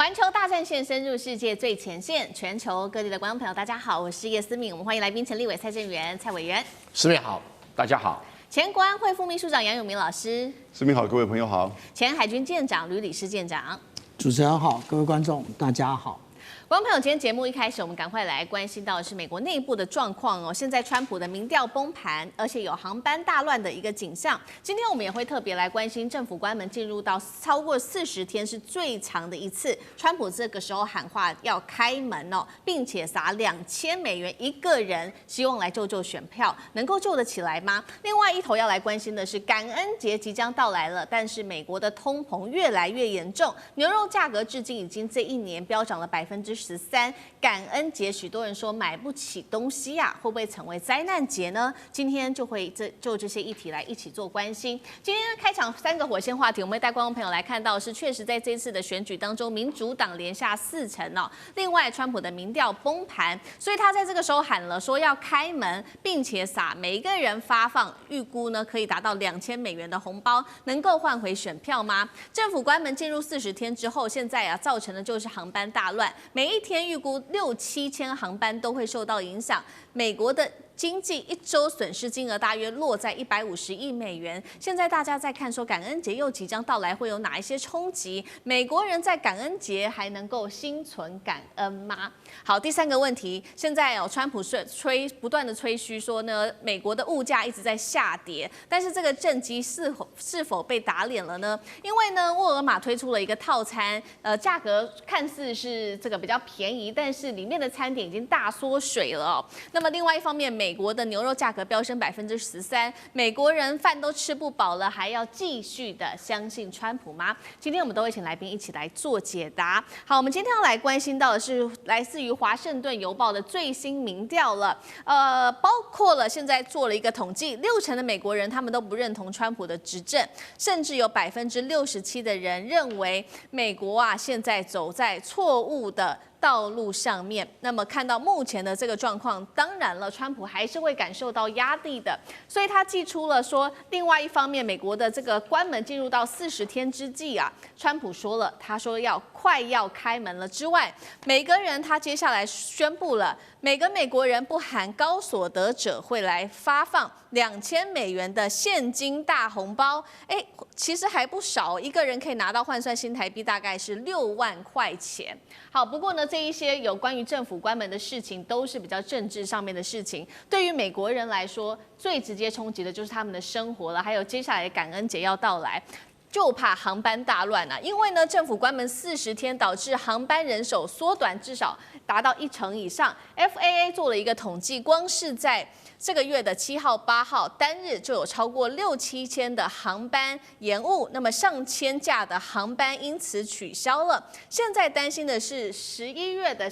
环球大战线深入世界最前线，全球各地的观众朋友，大家好，我是叶思敏，我们欢迎来宾陈立伟、蔡正元、蔡委员。思敏好，大家好。前国安会副秘书长杨永明老师。思敏好，各位朋友好。前海军舰长吕礼士舰长。主持人好，各位观众大家好。观众朋友，今天节目一开始，我们赶快来关心到的是美国内部的状况哦。现在川普的民调崩盘，而且有航班大乱的一个景象。今天我们也会特别来关心政府官们进入到超过40天是最长的一次。川普这个时候喊话要开门哦，并且撒$2000一个人，希望来救选票，能够救得起来吗？另外一头要来关心的是感恩节即将到来了，但是美国的通膨越来越严重，牛肉价格至今已经这一年飙涨了13%。感恩节，许多人说买不起东西啊，会不会成为灾难节呢？今天就会就这些议题来一起做关心。今天开场3个火线话题，我们会带观众朋友来看到是确实在这次的选举当中，民主党连下40%哦。另外，川普的民调崩盘，所以他在这个时候喊了说要开门，并且撒每一个人发放，预估呢可以达到$2000的红包，能够换回选票吗？政府关门进入40天之后，现在造成的就是航班大乱，每一天预估6-7千航班都会受到影响。美国的经济1周损失金额大约落在$150亿。现在大家在看说感恩节又即将到来，会有哪一些冲击？美国人在感恩节还能够心存感恩吗？好，第3个问题，现在川普不断的吹嘘说呢，美国的物价一直在下跌，但是这个政绩是否被打脸了呢？因为呢，沃尔玛推出了一个套餐，价格看似是这个比较便宜，但是里面的餐点已经大缩水了哦。那么另外一方面，美国的牛肉价格飙升13%，美国人饭都吃不饱了，还要继续的相信川普吗？今天我们都会请来宾一起来做解答。好，我们今天要来关心到的是来自于华盛顿邮报的最新民调了，包括了现在做了一个统计，60%的美国人他们都不认同川普的执政，甚至有67%的人认为美国现在走在错误的道路上面。那么看到目前的这个状况，当然了，川普还是会感受到压力的，所以他寄出了说，另外一方面，美国的这个关门进入到40天之际川普说了，他说快要开门了之外，每个人他接下来宣布了，每个美国人不含高所得者会来发放$2000的现金大红包，其实还不少，一个人可以拿到换算新台币大概是6万块钱。好，不过呢，这一些有关于政府关门的事情，都是比较政治上面的事情。对于美国人来说，最直接冲击的就是他们的生活了，还有接下来的感恩节要到来。就怕航班大乱因为呢，政府关门40天，导致航班人手缩短至少达到1成以上。FAA 做了一个统计，光是在这个月的7号、8号单日就有超过6-7千的航班延误，那么上千架的航班因此取消了。现在担心的是11月的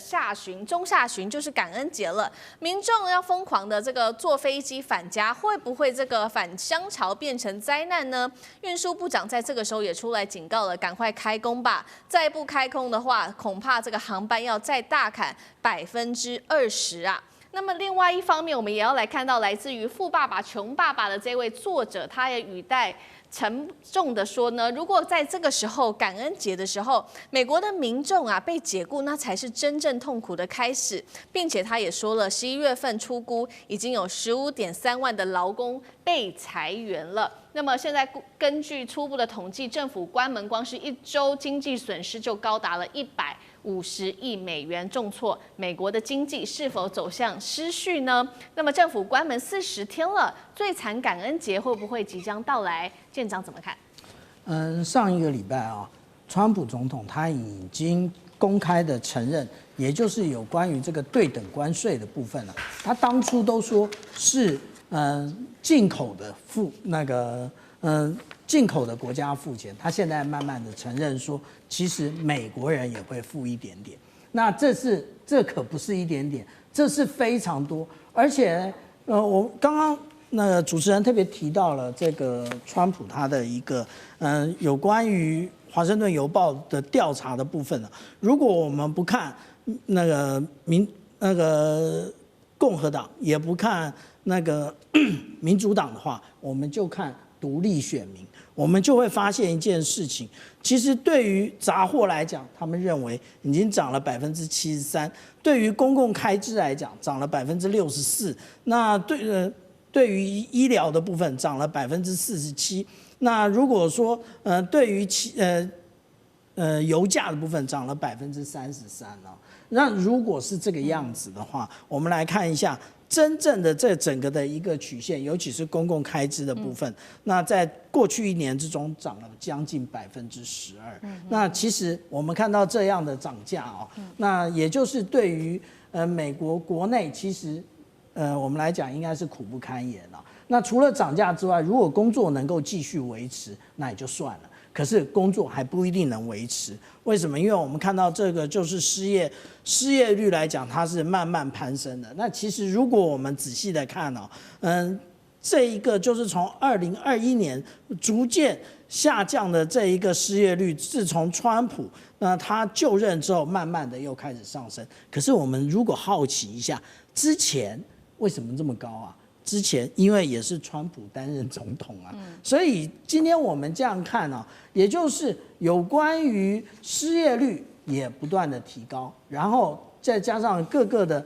中下旬就是感恩节了，民众要疯狂的这个坐飞机返家，会不会这个返乡潮变成灾难呢？运输部长在这个时候也出来警告了，赶快开工吧，再不开工的话，恐怕这个航班要再大砍20%那么另外一方面，我们也要来看到来自于《富爸爸穷爸爸》的这位作者，他也语带沉重的说呢，如果在这个时候感恩节的时候，美国的民众被解雇，那才是真正痛苦的开始，并且他也说了，11月份初估已经有15.3万的劳工被裁员了。那么现在根据初步的统计，政府关门光是1周经济损失就高达了$150亿。重挫，美国的经济是否走向失序呢？那么政府关门40天了，最惨感恩节会不会即将到来？舰长怎么看？上一个礼拜川普总统他已经公开的承认，也就是有关于这个对等关税的部分了。他当初都说是进口的进口的国家付钱，他现在慢慢的承认说，其实美国人也会付一点点。那这可不是一点点，这是非常多。而且我刚刚那个主持人特别提到了这个川普他的一个有关于华盛顿邮报的调查的部分了。如果我们不看那个共和党，也不看那个民主党的话，我们就看独立选民。我们就会发现一件事情，其实对于杂货来讲，他们认为已经涨了73%；对于公共开支来讲，涨了64%。那对于医疗的部分涨了47%。那如果说对于油价的部分涨了33%啊。那如果是这个样子的话，我们来看一下真正的这整个的一个曲线，尤其是公共开支的部分，那在过去1年之中涨了将近12%。那其实我们看到这样的涨价哦，那也就是对于美国国内其实我们来讲应该是苦不堪言了。那除了涨价之外，如果工作能够继续维持，那也就算了。可是工作还不一定能维持，为什么？因为我们看到这个就是失业率来讲，它是慢慢攀升的。那其实如果我们仔细的看哦，这一个就是从2021年逐渐下降的这一个失业率，自从川普那他就任之后，慢慢的又开始上升。可是我们如果好奇一下，之前为什么这么高啊？之前因为也是川普担任总统啊，所以今天我们这样看啊，也就是有关于失业率也不断的提高，然后再加上各个的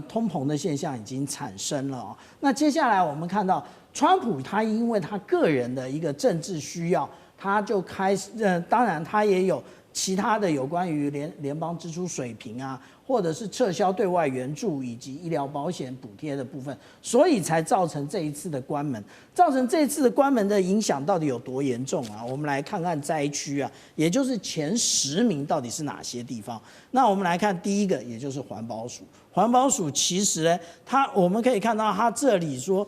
通膨的现象已经产生了哦。那接下来我们看到川普他因为他个人的一个政治需要，他就开始当然他也有其他的有关于联邦支出水平啊，或者是撤销对外援助以及医疗保险补贴的部分，所以才造成这一次的关门。造成这一次的关门的影响到底有多严重啊？我们来看看灾区啊，也就是前10名到底是哪些地方。那我们来看第一个，也就是环保署。环保署其实呢，我们可以看到它这里说，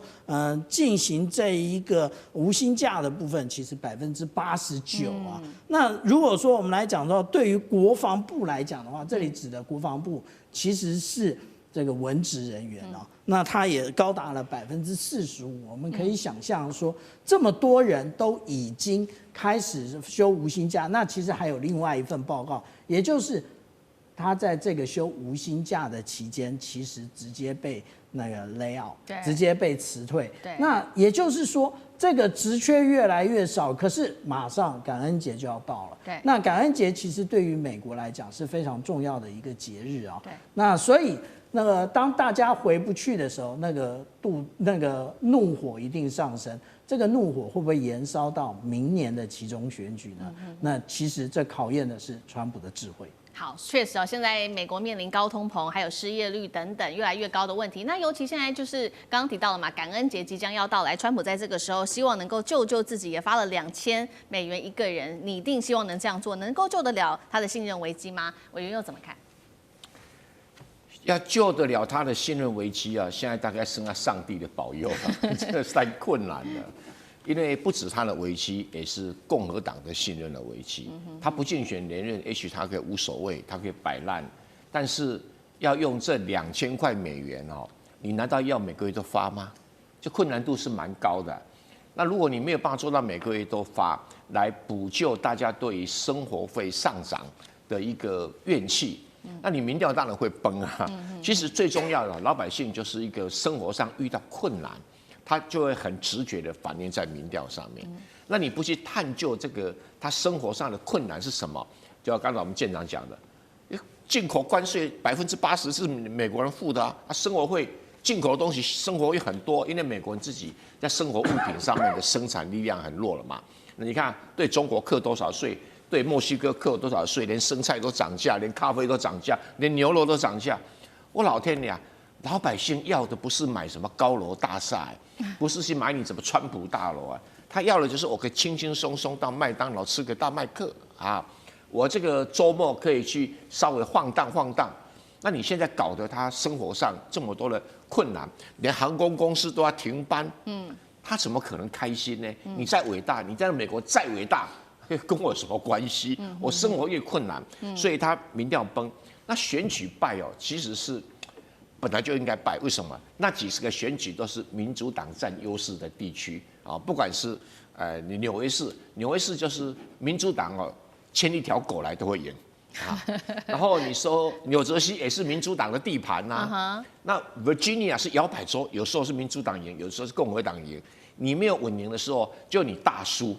进行这一个无薪假的部分，其实89%啊。那如果说我们来讲到，对于国防部来讲的话，这里指的国防部其实是这个文职人员啊，那它也高达了45%。我们可以想象说，这么多人都已经开始休无薪假，那其实还有另外一份报告，也就是他在这个休无薪假的期间，其实直接被那个 lay out， 直接被辞退。那也就是说，这个职缺越来越少，可是马上感恩节就要到了。那感恩节其实对于美国来讲是非常重要的一个节日啊。那所以那个当大家回不去的时候，那个怒火一定上升。这个怒火会不会延烧到明年的期中选举呢？那其实这考验的是川普的智慧。好，确实哦，现在美国面临高通膨，还有失业率等等越来越高的问题。那尤其现在就是刚刚提到了嘛，感恩节即将要到来，川普在这个时候希望能够救自己，也发了$2000一个人，拟定希望能这样做，能够救得了他的信任危机吗？委员又怎么看？要救得了他的信任危机啊，现在大概剩下上帝的保佑了，这个太困难了。因为不止他的危机，也是共和党的信任的危机。他不竞选连任，也许他可以无所谓，他可以摆烂，但是要用这$2000哦，你难道要每个月都发吗？这困难度是蛮高的。那如果你没有办法做到每个月都发，来补救大家对于生活费上涨的一个怨气，那你民调当然会崩啊。其实最重要的，老百姓就是一个生活上遇到困难，他就会很直觉的反映在民调上面。那你不去探究这个他生活上的困难是什么？就像刚才我们舰长讲的，进口关税80%是美国人付的啊，生活会进口的东西生活会很多，因为美国人自己在生活物品上面的生产力量很弱了嘛。那你看对中国课多少税？对墨西哥课多少税？连生菜都涨价，连咖啡都涨价，连牛肉都涨价。我老天爷！老百姓要的不是买什么高楼大厦，不是去买你什么川普大楼啊，他要的就是我可以轻轻松松到麦当劳吃个大麦克啊，我这个周末可以去稍微晃荡。那你现在搞得他生活上这么多的困难，连航空公司都要停班，他怎么可能开心呢？你再伟大，你在美国再伟大，跟我有什么关系？我生活越困难，所以他民调崩。那选举败哦，其实是本来就应该败，为什么？那几十个选举都是民主党占优势的地区啊，不管是你纽约市就是民主党哦，牵一条狗来都会赢啊。然后你说纽泽西也是民主党的地盘呐，那 Virginia 是摇摆州，有时候是民主党赢，有时候是共和党赢。你没有稳赢的时候，就你大输。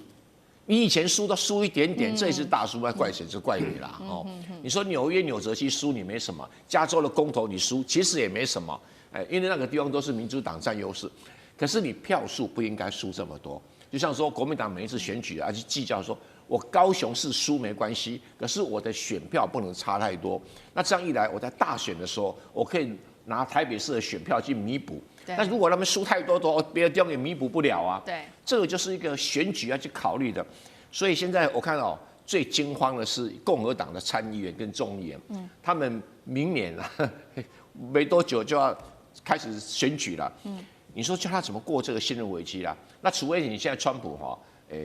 你以前输一点点，这一次大输，那怪谁？就怪你啦。哦，你说纽约、纽泽西输你没什么，加州的公投你输，其实也没什么。因为那个地方都是民主党占优势，可是你票数不应该输这么多。就像说国民党每一次选举去计较说，我高雄市输没关系，可是我的选票不能差太多。那这样一来，我在大选的时候，我可以拿台北市的选票去弥补。那如果他们输太多，别的地方也弥补不了啊。对，这个就是一个选举要去考虑的。所以现在我看到最惊慌的是共和党的参议员跟众议员，他们明年没多久就要开始选举了。你说叫他怎么过这个信任危机啦？那除非你现在川普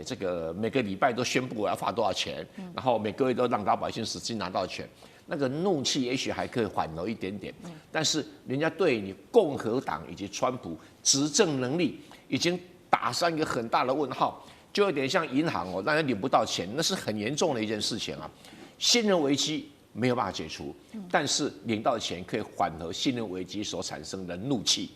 这个每个礼拜都宣布我要发多少钱，然后每个月都让老百姓实际拿到钱。那个怒气也许还可以缓和一点点，但是人家对你共和党以及川普执政能力已经打上一个很大的问号，就有点像银行让人领不到钱，那是很严重的一件事情啊。信任危机没有办法解除，但是领到钱可以缓和信任危机所产生的怒气。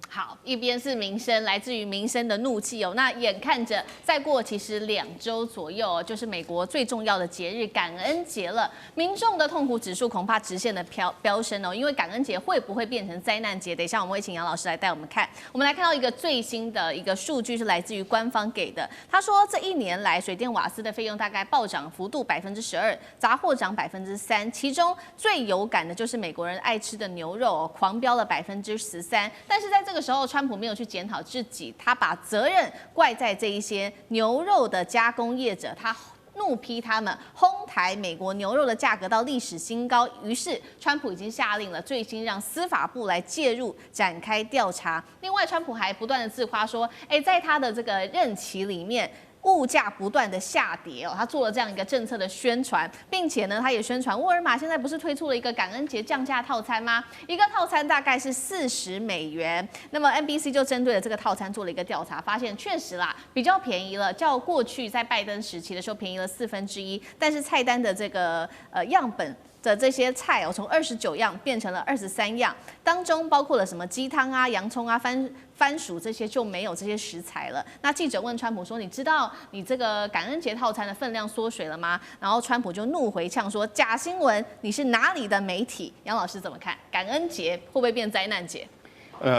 好，一边是民生，来自于民生的怒气那眼看着再过其实2周左右就是美国最重要的节日感恩节了，民众的痛苦指数恐怕直线的飙升因为感恩节会不会变成灾难节？等一下我们会请杨老师来带我们看。我们来看到一个最新的一个数据是来自于官方给的，他说这1年来水电瓦斯的费用大概暴涨幅度12%，杂货涨3%，其中最有感的就是美国人爱吃的牛肉狂飙了13%。但是在这个时候，川普没有去检讨自己，他把责任怪在这一些牛肉的加工业者，他怒批他们哄抬美国牛肉的价格到历史新高。于是，川普已经下令了，最新让司法部来介入展开调查。另外，川普还不断的自夸说，在他的这个任期里面，物价不断的下跌他做了这样一个政策的宣传，并且呢，他也宣传沃尔玛现在不是推出了一个感恩节降价套餐吗？一个套餐大概是$40。那么 NBC 就针对了这个套餐做了一个调查，发现确实啦，比较便宜了，较过去在拜登时期的时候便宜了1/4，但是菜单的这个样本的这些菜从29样变成了23样，当中包括了什么鸡汤啊、洋葱啊、番薯这些就没有这些食材了。那记者问川普说：“你知道你这个感恩节套餐的分量缩水了吗？”然后川普就怒回呛说：“假新闻，你是哪里的媒体？”杨老师怎么看？感恩节会不会变灾难节？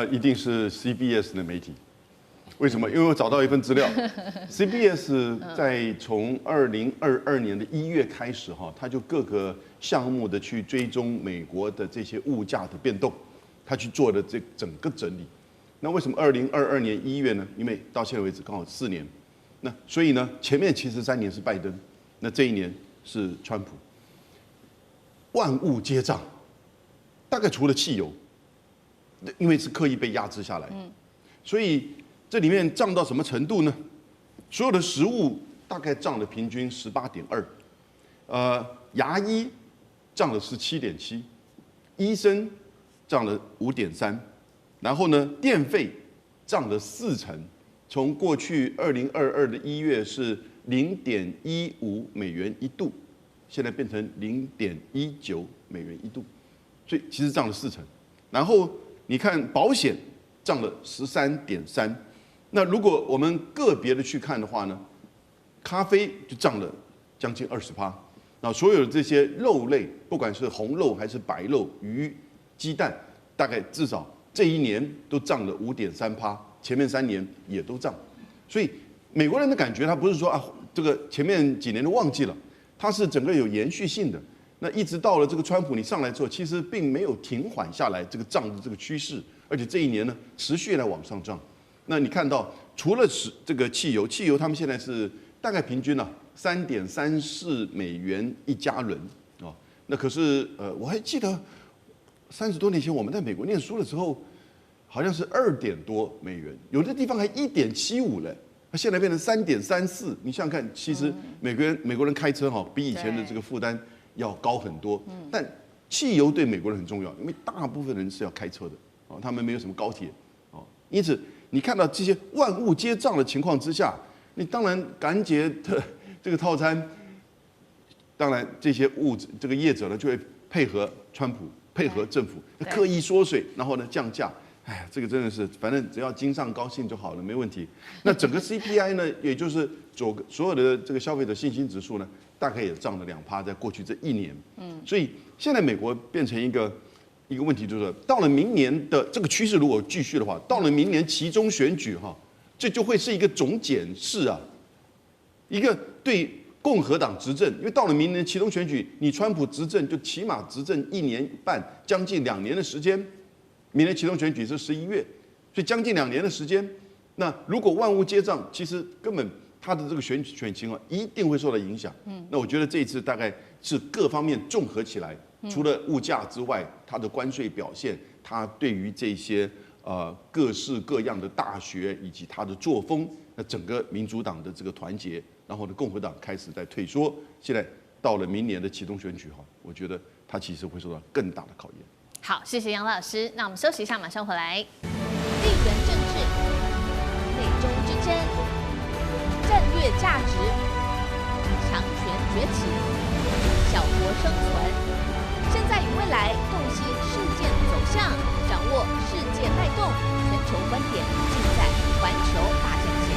一定是 CBS 的媒体。为什么？因为我找到一份资料，CBS 在从2022年的1月开始它就各个项目的去追踪美国的这些物价的变动，它去做的这整个整理。那为什么2022年1月呢？因为到现在为止刚好4年，那所以呢，前面其实3年是拜登，那这1年是川普，万物皆涨，大概除了汽油，因为是刻意被压制下来，所以这里面涨到什么程度呢？所有的食物大概涨了平均18.2%，牙医涨了17.7%，医生涨了5.3%。然后呢，电费涨了40%，从过去2022的1月是$0.15一度，现在变成$0.19一度，所以其实涨了40%。然后你看保险涨了13.3%，那如果我们个别的去看的话呢，咖啡就涨了将近20%，那所有的这些肉类，不管是红肉还是白肉、鱼、鸡蛋，大概至少这1年都涨了5.3%，前面3年也都涨，所以美国人的感觉，他不是说这个前面几年都忘记了，它是整个有延续性的。那一直到了这个川普你上来之后，其实并没有停缓下来这个涨的这个趋势，而且这1年呢持续来往上涨。那你看到除了这个汽油他们现在是大概平均$3.34一加仑那可是我还记得30多年前我们在美国念书的时候，好像是$2点多，有的地方还1.75了，现在变成3.34。你想想看，其实美国人开车比以前的这个负担要高很多。但汽油对美国人很重要，因为大部分人是要开车的他们没有什么高铁因此你看到这些万物皆涨的情况之下，你当然感恩节的这个套餐，当然这些这个业者呢就会配合川普。配合政府刻意缩水，然后呢降价，哎呀，这个真的是，反正只要经上高兴就好了，没问题。那整个 CPI 呢，也就是所有的这个消费者信心指数呢，大概也涨了2%，在过去这1年。所以现在美国变成一个问题，就是到了明年的这个趋势如果继续的话，到了明年期中选举这就会是一个总检视啊，一个对共和党执政，因为到了明年期中选举，你川普执政就起码执政1年半，将近2年的时间。明年期中选举是11月，所以将近2年的时间。那如果万物皆涨，其实根本他的这个选情一定会受到影响。那我觉得这一次大概是各方面综合起来，除了物价之外，它的关税表现，它对于这些各式各样的大学以及它的作风，那整个民主党的这个团结，然后呢共和党开始在退缩。现在到了明年的期中选举我觉得它其实会受到更大的考验。好，谢谢杨老师。那我们休息一下，马上回来。地缘政治、美中之争、战略价值、强权崛起、小国生存，现在与未来洞悉事件走向，掌握世界脉动，全球观点尽在环球大战线。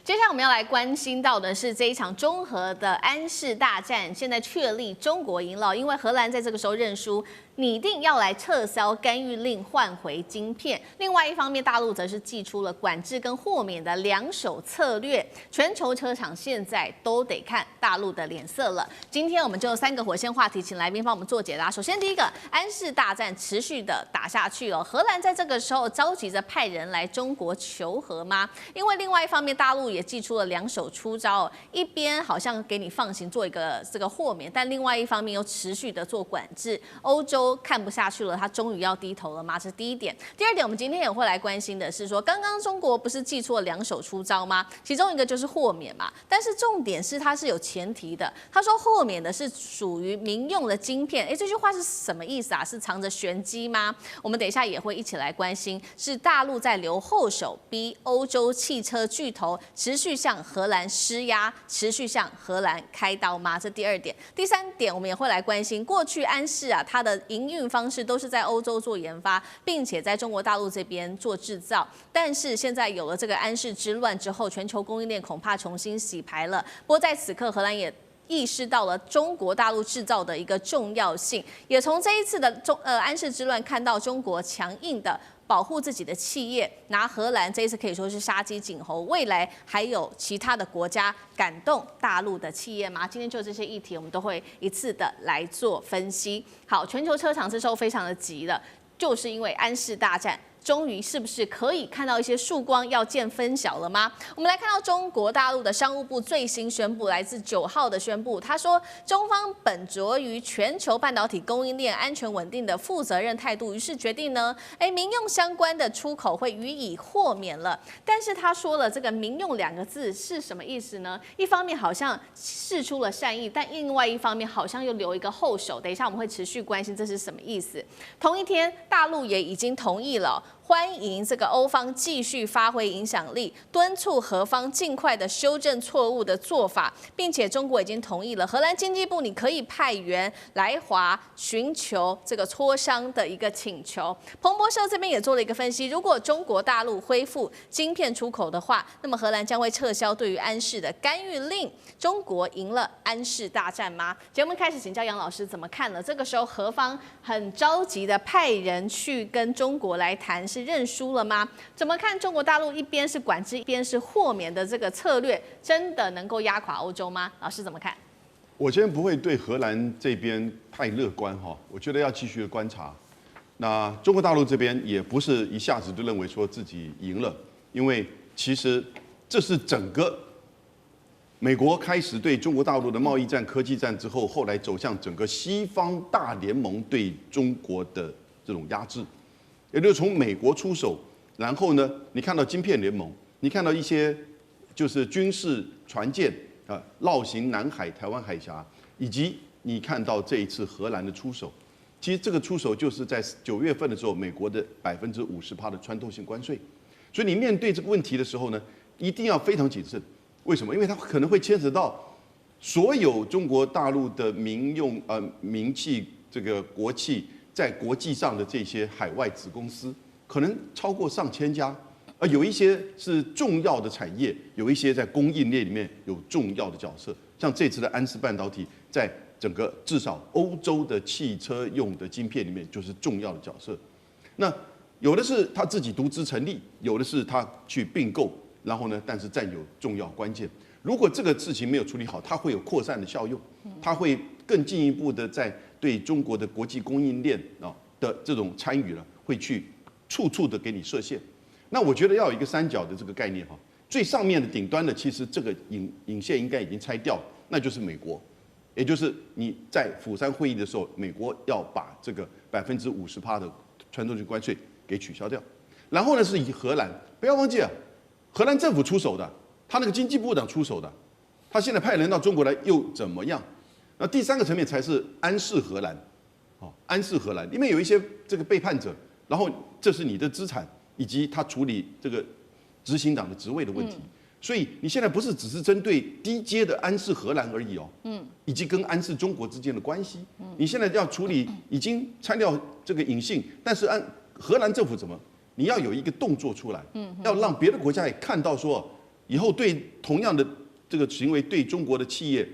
接下来我们要来关心到的是这一场中荷的安世大战，现在确立中国赢了，因为荷兰在这个时候认输，拟定要来撤销干预令，换回晶片。另外一方面，大陆则是祭出了管制跟豁免的2手策略，全球车厂现在都得看大陆的脸色了。今天我们就有3个火线话题，请来宾帮我们做解答。首先，第一个，安世大战持续的打下去哦，荷兰在这个时候着急着派人来中国求和吗？因为另外一方面，大陆也祭出了2手出招，一边好像给你放行做一个这个豁免，但另外一方面又持续的做管制。欧洲看不下去了，他终于要低头了吗？这是第一点。第二点，我们今天也会来关心的是说，刚刚中国不是祭出了2手出招吗？其中一个就是豁免嘛，但是重点是它是有前提的。他说豁免的是属于民用的晶片，这句话是什么意思啊？是藏着玄机吗？我们等一下也会一起来关心，是大陆在留后手，逼欧洲汽车巨头持续向荷兰施压，持续向荷兰开刀吗？这第二点。第三点，我们也会来关心，过去安世啊，它的营运方式都是在欧洲做研发，并且在中国大陆这边做制造。但是现在有了这个安世之乱之后，全球供应链恐怕重新洗牌了。不过在此刻，荷兰也意识到了中国大陆制造的一个重要性，也从这一次的安世之乱看到中国强硬的保护自己的企业，拿荷兰这一次可以说是杀鸡儆猴。未来还有其他的国家感动大陆的企业吗？今天就这些议题，我们都会一次的来做分析。好，全球车厂这时候非常的急了，就是因为安世大战。终于是不是可以看到一些曙光，要见分晓了吗？我们来看到中国大陆的商务部最新宣布，来自9号的宣布，他说中方本着于全球半导体供应链安全稳定的负责任态度，于是决定呢，民用相关的出口会予以豁免了。但是他说了这个民用2个字是什么意思呢？一方面好像释出了善意，但另外一方面好像又留一个后手。等一下我们会持续关心这是什么意思。同一天，大陆也已经同意了。欢迎这个欧方继续发挥影响力，敦促荷方尽快的修正错误的做法，并且中国已经同意了荷兰经济部你可以派员来华寻求这个磋商的一个请求。彭博社这边也做了一个分析，如果中国大陆恢复晶片出口的话，那么荷兰将会撤销对于安世的干预令。中国赢了安世大战吗？节目开始，请教杨老师怎么看了？这个时候荷方很着急的派人去跟中国来谈。是认输了吗？怎么看中国大陆一边是管制，一边是豁免的这个策略，真的能够压垮欧洲吗？老师怎么看？我今天不会对荷兰这边太乐观我觉得要继续的观察。那中国大陆这边也不是一下子就认为说自己赢了，因为其实这是整个美国开始对中国大陆的贸易战、科技战之后，后来走向整个西方大联盟对中国的这种压制。也就是从美国出手，然后呢，你看到晶片联盟，你看到一些就是军事船舰绕行南海、台湾海峡，以及你看到这一次荷兰的出手，其实这个出手就是在9月份的时候，美国的50%的穿透性关税，所以你面对这个问题的时候呢，一定要非常谨慎。为什么？因为它可能会牵扯到所有中国大陆的民用民企、这个国企。在国际上的这些海外子公司，可能超过上千家，而有一些是重要的产业，有一些在供应链里面有重要的角色。像这次的安氏半导体，在整个至少欧洲的汽车用的晶片里面就是重要的角色。那有的是他自己独资成立，有的是他去并购，然后呢，但是占有重要关键。如果这个事情没有处理好，它会有扩散的效用，它会更进一步的在对中国的国际供应链的这种参与了，会去处处的给你设限。那我觉得要有一个三角的这个概念哈，最上面的顶端的其实这个引线应该已经拆掉了，那就是美国，也就是你在釜山会议的时候，美国要把这个50%的传统性关税给取消掉。然后呢，是以荷兰，不要忘记啊，荷兰政府出手的，他那个经济部长出手的，他现在派人到中国来又怎么样？那第三个层面才是安氏荷兰，安氏荷兰里面有一些这个背叛者，然后这是你的资产以及他处理这个执行长的职位的问题。所以你现在不是只是针对低阶的安氏荷兰而已哦，以及跟安氏中国之间的关系，你现在要处理已经拆掉这个隐性，但是荷兰政府怎么？你要有一个动作出来，要让别的国家也看到说，以后对同样的这个行为对中国的企业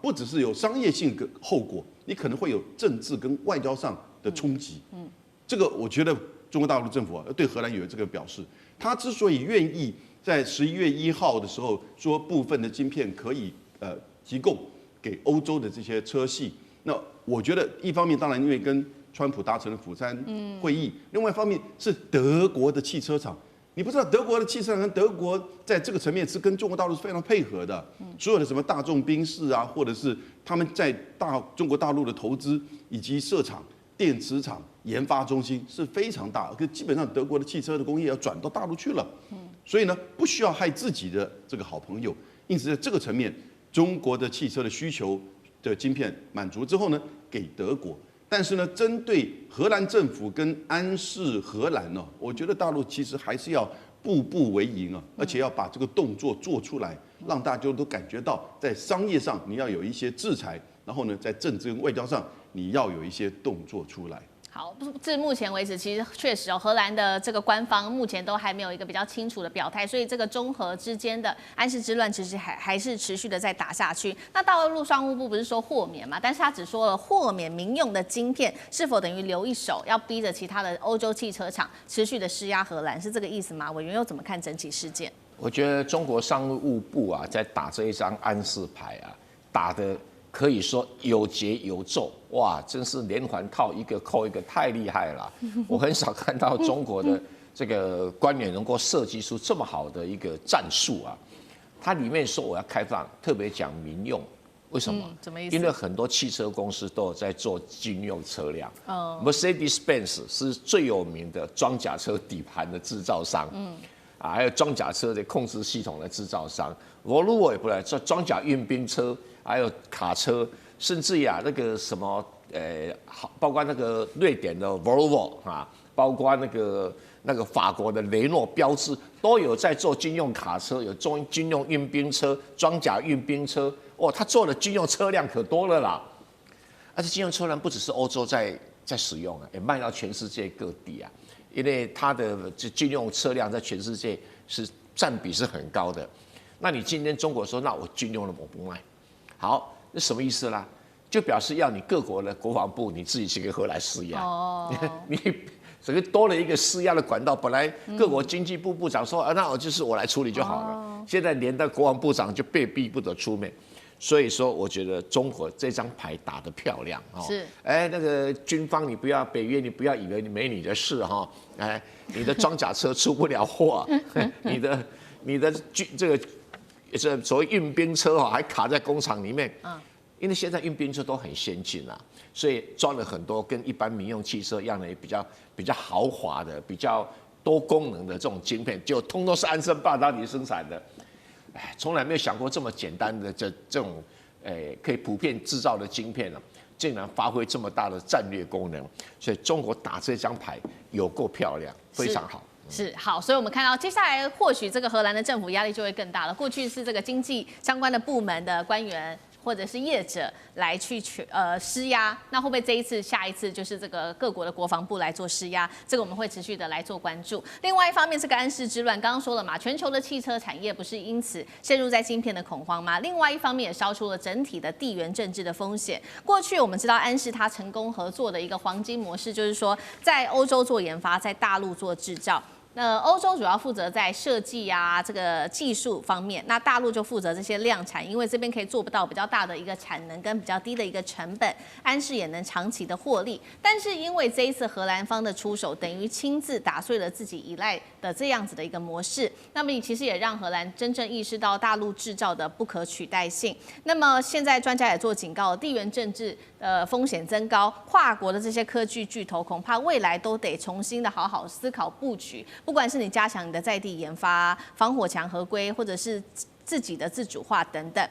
不只是有商业性的后果，你可能会有政治跟外交上的冲击。这个我觉得中国大陆政府对荷兰有这个表示，他之所以愿意在11月1号的时候说部分的晶片可以提供给欧洲的这些车系，那我觉得一方面当然因为跟川普达成了釜山会议，另外一方面是德国的汽车厂。你不知道德国的汽车厂跟德国在这个层面是跟中国大陆是非常配合的，所有的什么大众宾士啊，或者是他们在中国大陆的投资以及设厂、电池厂、研发中心是非常大，可基本上德国的汽车的工业要转到大陆去了，所以呢不需要害自己的这个好朋友，因此在这个层面，中国的汽车的需求的晶片满足之后呢，给德国。但是呢，针对荷兰政府跟安氏荷兰呢，我觉得大陆其实还是要步步为营啊，而且要把这个动作做出来，让大家都感觉到，在商业上你要有一些制裁，然后呢，在政治跟外交上你要有一些动作出来。好，至目前为止，其实确实荷兰的这个官方目前都还没有一个比较清楚的表态，所以这个中荷之间的安氏之乱其实还是持续的在打下去。那大陆商务部不是说豁免嘛？但是他只说了豁免民用的晶片，是否等于留一手，要逼着其他的欧洲汽车厂持续的施压荷兰，是这个意思吗？委员又怎么看整起事件？我觉得中国商务部啊，在打这一张安氏牌啊，打的可以说有节有奏，哇，真是连环套一个扣一个，太厉害了！我很少看到中国的这个官员能够设计出这么好的一个战术啊。它里面说我要开放，特别讲民用，为什么？什么意思？因为很多汽车公司都有在做军用车辆。Mercedes-Benz 是最有名的装甲车底盘的制造商。还有装甲车的控制系统的制造商。Volvo 也不来做装甲运兵车。还有卡车，甚至那个什么，包括那个瑞典的 Volvo 啊，包括那个法国的雷诺标致，都有在做军用卡车，有做军用运兵车、装甲运兵车。他做的军用车辆可多了啦。而且军用车辆不只是欧洲在使用啊，也卖到全世界各地啊。因为它的军用车辆在全世界是占比是很高的。那你今天中国说，那我军用的我不卖。好，那什么意思啦？就表示要你各国的国防部你自己去给荷兰施压。你整个多了一个施压的管道。本来各国经济部部长说，那我来处理就好了。现在连到国防部长就被逼不得出面。所以说，我觉得中国这张牌打得漂亮是。那个军方你不要北约，你不要以为没你的事哈。你的装甲车出不了货，你的这个。所谓运兵车还卡在工厂里面，因为现在运兵车都很先进啦，所以装了很多跟一般民用汽车一样的比较豪华的、比较多功能的这种晶片，就通通是安森半导体生产的。从来没有想过这么简单的这种可以普遍制造的晶片呢，竟然发挥这么大的战略功能，所以中国打这张牌有够漂亮，非常好。是好，所以我们看到接下来或许这个荷兰的政府压力就会更大了。过去是这个经济相关的部门的官员或者是业者来去施压，那会不会这一次、下一次就是这个各国的国防部来做施压？这个我们会持续的来做关注。另外一方面，这个安氏之乱，刚刚说了嘛，全球的汽车产业不是因此陷入在晶片的恐慌吗？另外一方面也烧出了整体的地缘政治的风险。过去我们知道安氏它成功合作的一个黄金模式，就是说在欧洲做研发，在大陆做制造。那欧洲主要负责在设计啊这个技术方面，那大陆就负责这些量产，因为这边可以做不到比较大的一个产能跟比较低的一个成本，安氏也能长期的获利。但是因为这一次荷兰方的出手，等于亲自打碎了自己依赖的这样子的一个模式，那么其实也让荷兰真正意识到大陆制造的不可取代性。那么现在专家也做警告，地缘政治风险增高，跨国的这些科技巨头恐怕未来都得重新的好好思考布局。不管是你加强你的在地研发、防火墙合规，或者是自己的自主化等等，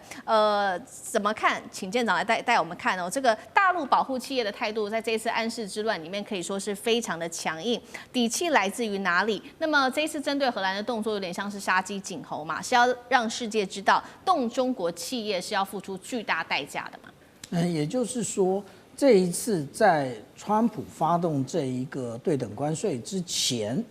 怎么看？请舰长来带我们看哦。这个大陆保护企业的态度，在这一次安氏之乱里面可以说是非常的强硬，底气来自于哪里？那么这一次针对荷兰的动作，有点像是杀鸡儆猴嘛，是要让世界知道，动中国企业是要付出巨大代价的嘛？也就是说，这一次在川普发动这一个对等关税之前，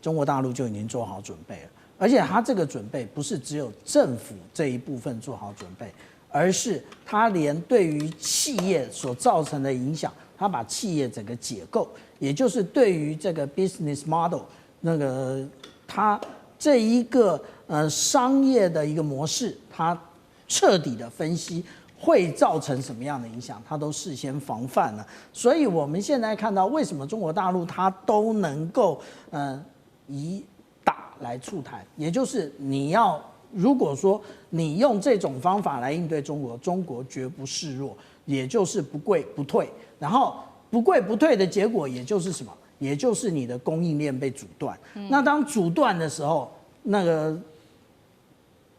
中国大陆就已经做好准备了，而且他这个准备不是只有政府这一部分做好准备，而是他连对于企业所造成的影响，他把企业整个解构，也就是对于这个 business model 那个他这一个商业的一个模式，他彻底的分析会造成什么样的影响，他都事先防范了。所以我们现在看到，为什么中国大陆它都能够以打来促谈，也就是你要如果说你用这种方法来应对中国，中国绝不示弱，也就是不跪不退。然后不跪不退的结果，也就是什么？也就是你的供应链被阻断。那当阻断的时候，那个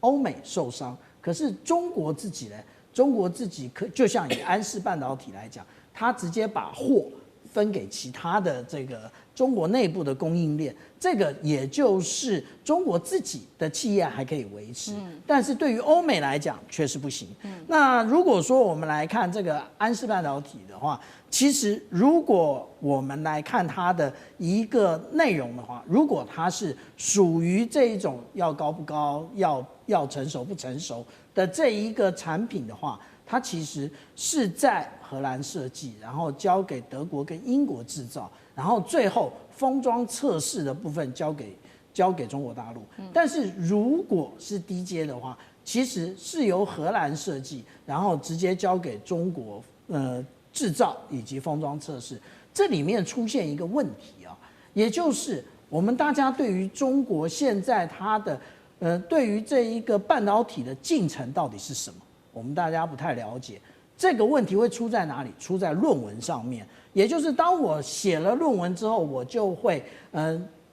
欧美受伤，可是中国自己呢？中国自己就像以安氏半导体来讲，它直接把货分给其他的这个中国内部的供应链，这个也就是中国自己的企业还可以维持，但是对于欧美来讲却是不行。那如果说我们来看这个安氏半导体的话，其实如果我们来看它的一个内容的话，如果它是属于这一种要高不高、要成熟不成熟的这一个产品的话，它其实是在荷兰设计，然后交给德国跟英国制造，然后最后封装测试的部分交给中国大陆。但是如果是低阶的话，其实是由荷兰设计，然后直接交给中国制造以及封装测试。这里面出现一个问题啊，也就是我们大家对于中国现在它的对于这一个半导体的进程到底是什么，我们大家不太了解。这个问题会出在哪里？出在论文上面，也就是当我写了论文之后，我就会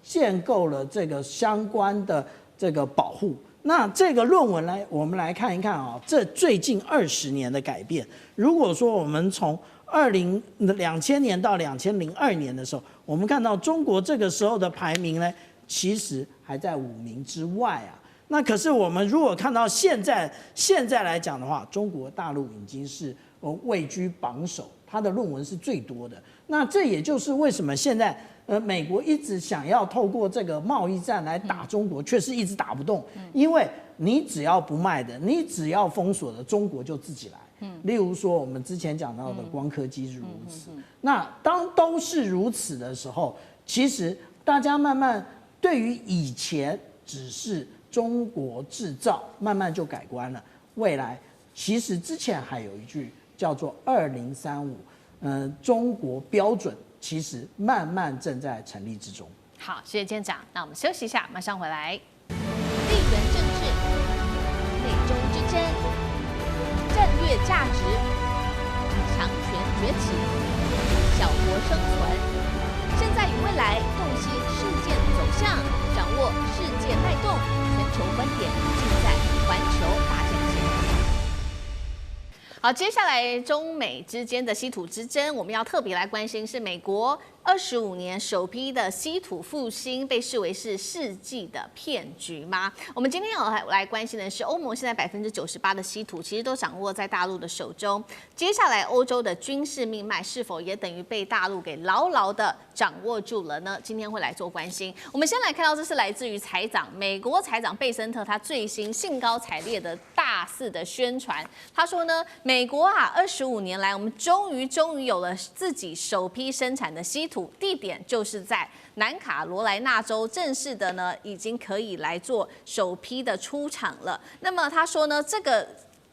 建构了这个相关的这个保护。那这个论文来，我们来看一看啊，这最近20年的改变。如果说我们从2000年到2002年的时候，我们看到中国这个时候的排名呢，其实还在5名之外啊。那可是我们如果看到现在来讲的话，中国大陆已经是位居榜首，它的论文是最多的。那这也就是为什么现在美国一直想要透过这个贸易战来打中国，却是一直打不动，因为你只要不卖的，你只要封锁的，中国就自己来。例如说我们之前讲到的光刻机是如此。那当都是如此的时候，其实大家慢慢对于以前只是中国制造，慢慢就改观了。未来其实之前还有一句叫做2035，中国标准其实慢慢正在成立之中。好，谢谢舰长。那我们休息一下，马上回来。地缘政治、内中之争、战略价值、强权崛起、小国生存。现在与未来洞悉事件走向，掌握世界脉动，全球观点尽在环球大战线。好，接下来中美之间的稀土之争，我们要特别来关心是美国25年首批的稀土复兴被视为是世纪的骗局吗？我们今天要来关心的是，欧盟现在98%的稀土其实都掌握在大陆的手中，接下来欧洲的军事命脉是否也等于被大陆给牢牢的掌握住了呢？今天会来做关心。我们先来看到，这是来自于财长美国财长贝森特他最新兴高采烈的大肆的宣传。他说呢，美国25年来，我们终于有了自己首批生产的稀土，地点就是在南卡罗来纳州，正式的呢已经可以来做首批的出厂了。那么他说呢，这个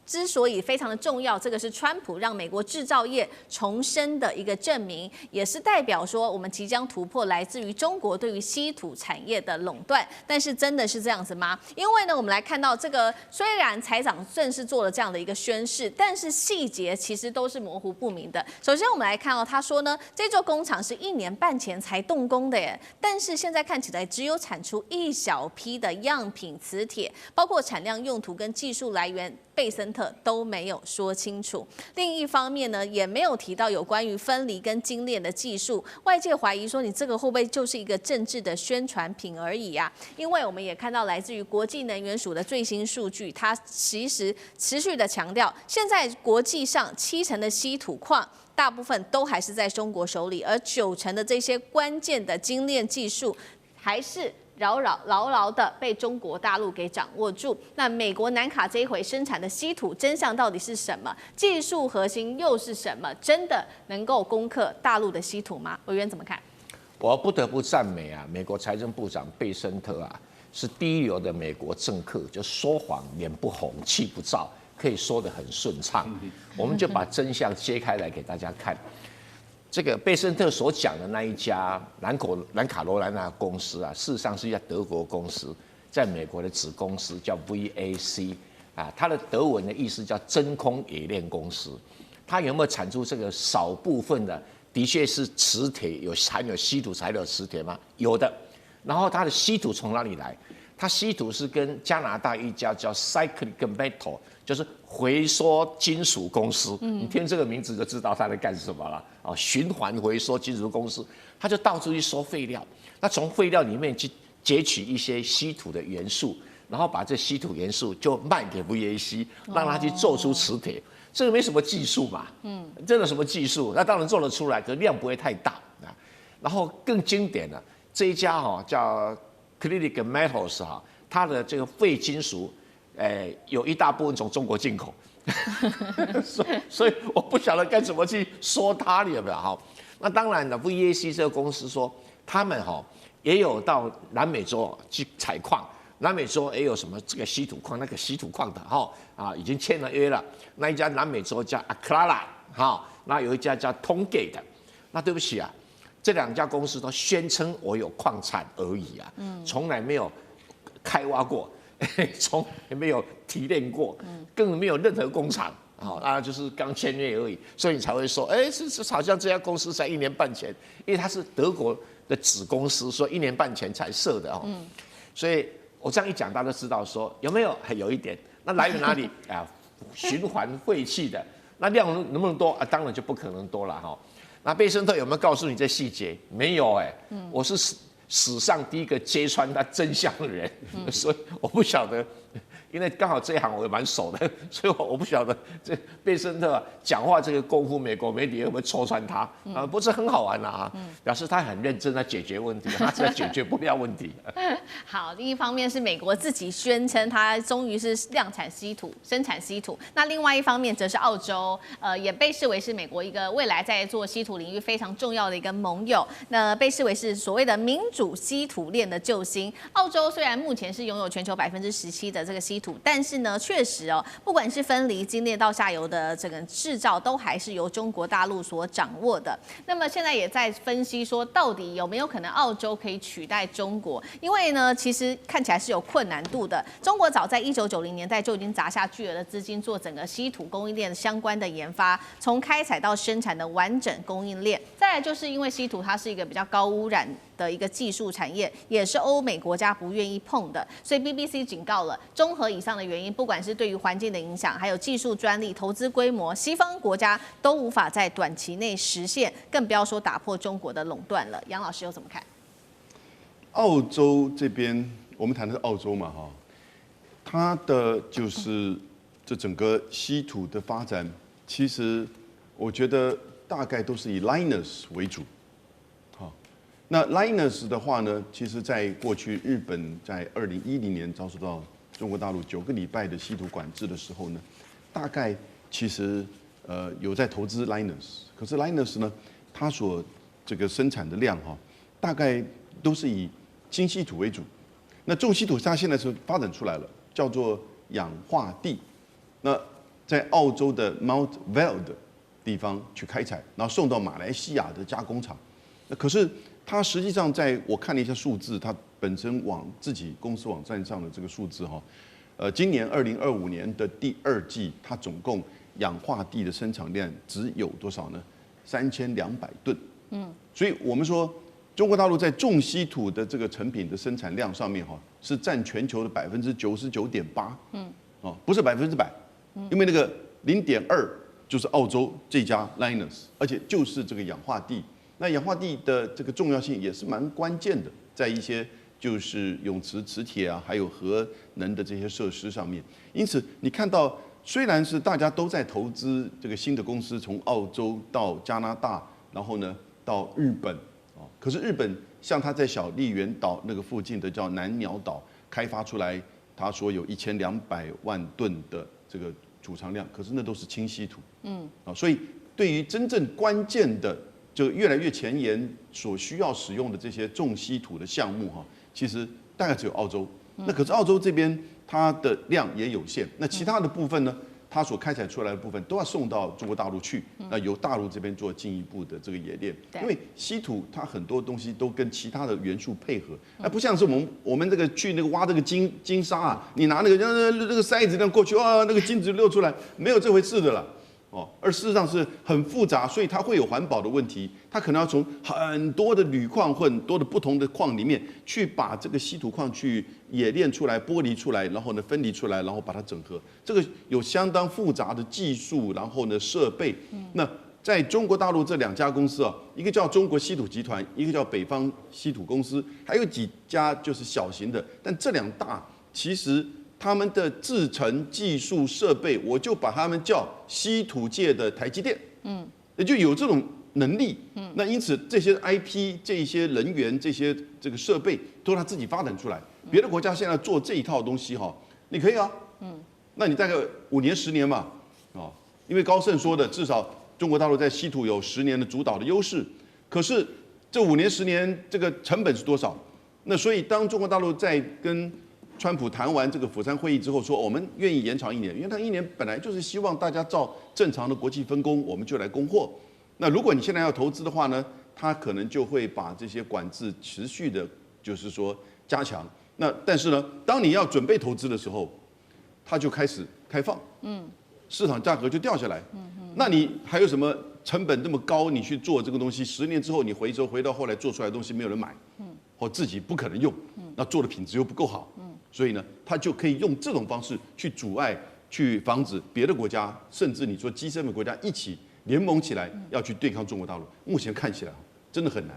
之所以非常的重要，这个是川普让美国制造业重生的一个证明，也是代表说我们即将突破来自于中国对于稀土产业的垄断。但是真的是这样子吗？因为呢，我们来看到这个，虽然财长正式做了这样的一个宣示，但是细节其实都是模糊不明的。首先我们来看到他说呢，这座工厂是1年半前才动工的耶，但是现在看起来只有产出一小批的样品磁铁，包括产量、用途跟技术来源，贝森特都没有说清楚。另一方面呢，也没有提到有关于分离跟精炼的技术。外界怀疑说，你这个会不会就是一个政治的宣传品而已啊？因为我们也看到来自于国际能源署的最新数据，它其实持续的强调，现在国际上70%的稀土矿大部分都还是在中国手里，而90%的这些关键的精炼技术还是牢牢的被中国大陆给掌握住。那美国南卡这一回生产的稀土真相到底是什么？技术核心又是什么？真的能够攻克大陆的稀土吗？委员怎么看？我不得不赞美啊，美国财政部长贝森特啊，是第一流的美国政客，就说谎脸不红气不燥，可以说得很顺畅。我们就把真相揭开来给大家看。这个贝森特所讲的那一家南卡罗来纳公司啊，事实上是一家德国公司，在美国的子公司叫 VAC 啊，它的德文的意思叫真空冶炼公司。它有没有产出这个少部分的确是磁铁含有稀土材料的磁铁吗？有的。然后它的稀土从哪里来？它稀土是跟加拿大一家叫 Cyclic Metal， 就是回收金属公司。你听这个名字就知道它在干什么了啊！循环回收金属公司，它就到处去收废料，那从废料里面去截取一些稀土的元素，然后把这稀土元素就卖给 VAC， 让它去做出磁铁。这个没什么技术嘛，真的什么技术？那当然做得出来，可量不会太大啊。然后更经典的这一家叫 Cyclic Metals 它的这个废金属，有一大部分从中国进口，所以我不晓得该怎么去说它，有没有哈？那当然了 ，VAC 这个公司说他们也有到南美洲去采矿。南美洲也有什么这个稀土矿、那个稀土矿的已经签了约了。那一家南美洲叫 Aclara 那有一家叫 Tongate 的。那对不起啊，这2家公司都宣称我有矿产而已啊，从来没有开挖过，从来没有提炼过，更没有任何工厂就是刚签约而已。所以你才会说，是好像这家公司才1年半前，因为它是德国的子公司，所以1年半前才设的所以。我这样一讲，大家都知道说有没有？还有一点，那来源哪里啊？循环废弃的，那量能不能多啊？当然就不可能多了那贝森特有没有告诉你这细节？没有我是史上第一个揭穿他真相的人，所以我不晓得。因为刚好这一行我也蛮熟的，所以我不晓得这贝森特讲话这个功夫，美国媒体会不会戳穿他不是很好玩表示他很认真在解决问题，他实在解决不了问题。好，另一方面是美国自己宣称它终于是量产稀土、生产稀土，那另外一方面则是澳洲，也被视为是美国一个未来在做稀土领域非常重要的一个盟友，那被视为是所谓的民主稀土链的救星。澳洲虽然目前是拥有全球17%的这个稀土，但是呢，确实不管是分离、精炼到下游的这个制造，都还是由中国大陆所掌握的。那么现在也在分析说，到底有没有可能澳洲可以取代中国？因为呢，其实看起来是有困难度的。中国早在1990年代就已经砸下巨额的资金做整个稀土供应链相关的研发，从开采到生产的完整供应链。再来就是因为稀土它是一个比较高污染的一个技术产业，也是欧美国家不愿意碰的。所以 BBC 警告了，综合以上的原因，不管是对于环境的影响，还有技术专利、投资规模，西方国家都无法在短期内实现，更不要说打破中国的垄断了。杨老师又怎么看？澳洲这边，我们谈的是澳洲嘛，哈，它的就是这整个稀土的发展，其实我觉得大概都是以 Lynas 为主，好，那 Lynas 的话呢，其实在过去日本在2010年遭受到中国大陆9个礼拜的稀土管制的时候呢，大概其实有在投资 Lynas， 可是 Lynas 呢，它所这个生产的量哈，大概都是以轻稀土为主。那重稀土它现在是发展出来了，叫做氧化锑。那在澳洲的 Mount Vale 的地方去开采，然后送到马来西亚的加工厂。那可是它实际上在我看了一下数字，它本身自己公司网站上的这个数字哈，今年2025年的第2季，它总共氧化锑的生产量只有多少呢？3200吨。所以我们说，中国大陆在重稀土的这个成品的生产量上面哈，是占全球的99.8%。不是100%，因为那个0.2就是澳洲这家 Lynas， 而且就是这个氧化锑。那氧化锑的这个重要性也是蛮关键的，在一些就是永磁磁铁啊，还有核能的这些设施上面。因此你看到，虽然是大家都在投资这个新的公司，从澳洲到加拿大，然后呢到日本，可是日本像它在小笠原岛那个附近的叫南鸟岛开发出来，他说有1200万吨的这个储藏量，可是那都是轻稀土。所以对于真正关键的，就越来越前沿所需要使用的这些重稀土的项目哈，其实大概只有澳洲。那可是澳洲这边它的量也有限，那其他的部分呢，它所开采出来的部分都要送到中国大陆去，那由大陆这边做进一步的这个冶炼。因为稀土它很多东西都跟其他的元素配合，不像是我们这个去那个挖这个金沙啊，你拿那个筛子这样过去，那个金子就溜出来，没有这回事的了。而事实上是很复杂，所以它会有环保的问题。它可能要从很多的铝矿或很多的不同的矿里面去把这个稀土矿去冶炼出来、剥离出来，然后呢分离出来，然后把它整合。这个有相当复杂的技术，然后呢设备。那在中国大陆这2家公司啊，一个叫中国稀土集团，一个叫北方稀土公司，还有几家就是小型的，但这2大其实他们的制程技术设备，我就把他们叫稀土界的台积电，也就有这种能力，那因此这些 IP、这些人员、这些这个设备都是他自己发展出来。别的国家现在做这一套东西哈，你可以啊，那你大概5年10年嘛，因为高盛说的，至少中国大陆在稀土有10年的主导的优势。可是这5年10年这个成本是多少？那所以当中国大陆在跟川普谈完这个釜山会议之后说，我们愿意延长1年，因为他1年本来就是希望大家照正常的国际分工，我们就来供货。那如果你现在要投资的话呢，他可能就会把这些管制持续的，就是说加强。那但是呢，当你要准备投资的时候，他就开始开放，市场价格就掉下来。那你还有什么成本这么高？你去做这个东西，10年之后你回到后来做出来的东西没有人买，或自己不可能用，那做的品质又不够好。所以呢，他就可以用这种方式去阻碍、去防止别的国家，甚至你说G7的国家一起联盟起来要去对抗中国大陆。目前看起来真的很难。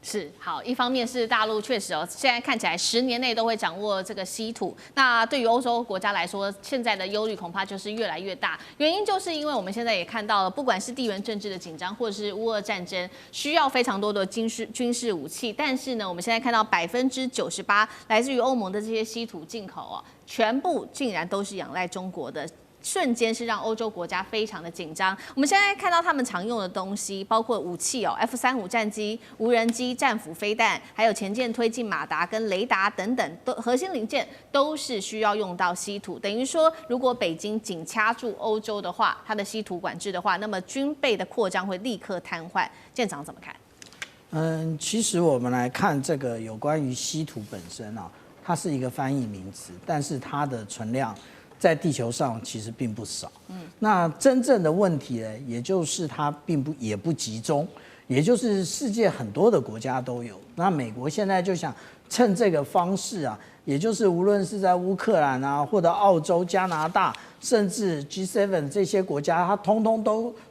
是好，一方面是大陆确实现在看起来10年内都会掌握这个稀土。那对于欧洲国家来说，现在的忧虑恐怕就是越来越大。原因就是因为我们现在也看到了，不管是地缘政治的紧张，或者是乌俄战争，需要非常多的军事武器。但是呢，我们现在看到98%来自于欧盟的这些稀土进口全部竟然都是仰赖中国的。瞬间是让欧洲国家非常的紧张。我们现在看到他们常用的东西，包括武器F-35战机、无人机、战斧飞弹，还有前舰推进马达跟雷达等等，核心零件都是需要用到稀土。等于说，如果北京紧掐住欧洲的话，它的稀土管制的话，那么军备的扩张会立刻瘫痪。舰长怎么看？其实我们来看这个有关于稀土本身它是一个翻译名词，但是它的存量在地球上其实并不少。那真正的问题呢，也就是它也不集中，也就是世界很多的国家都有。那美国现在就想趁这个方式啊，也就是无论是在乌克兰啊，或者澳洲、加拿大，甚至 G7 这些国家，它通通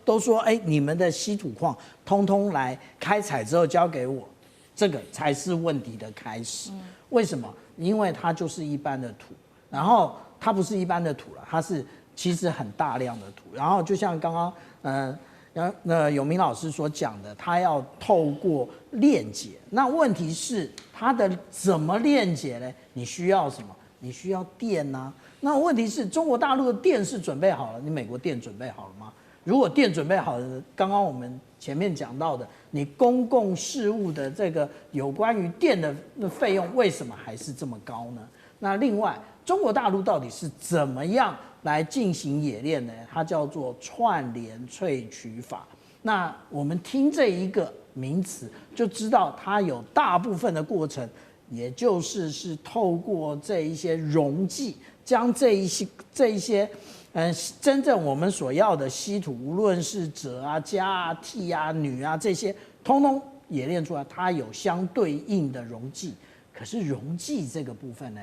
都说，哎，你们的稀土矿通通来开采之后交给我，这个才是问题的开始。为什么？因为它就是一般的土，然后它不是一般的土了，它是其实很大量的土，然后就像刚刚永明老师所讲的，它要透过炼解。那问题是它的怎么炼解呢？你需要什么？你需要电啊。那问题是中国大陆的电是准备好了，你美国电准备好了吗？如果电准备好了，刚刚我们前面讲到的，你公共事务的这个有关于电的费用，为什么还是这么高呢？那另外，中国大陆到底是怎么样来进行冶炼呢？它叫做串联萃取法。那我们听这一个名词，就知道它有大部分的过程，也就是透过这一些溶剂，将这一些真正我们所要的稀土，无论是锗啊、镓啊、锑啊、铝啊这些，通通冶炼出来，它有相对应的溶剂。可是溶剂这个部分呢，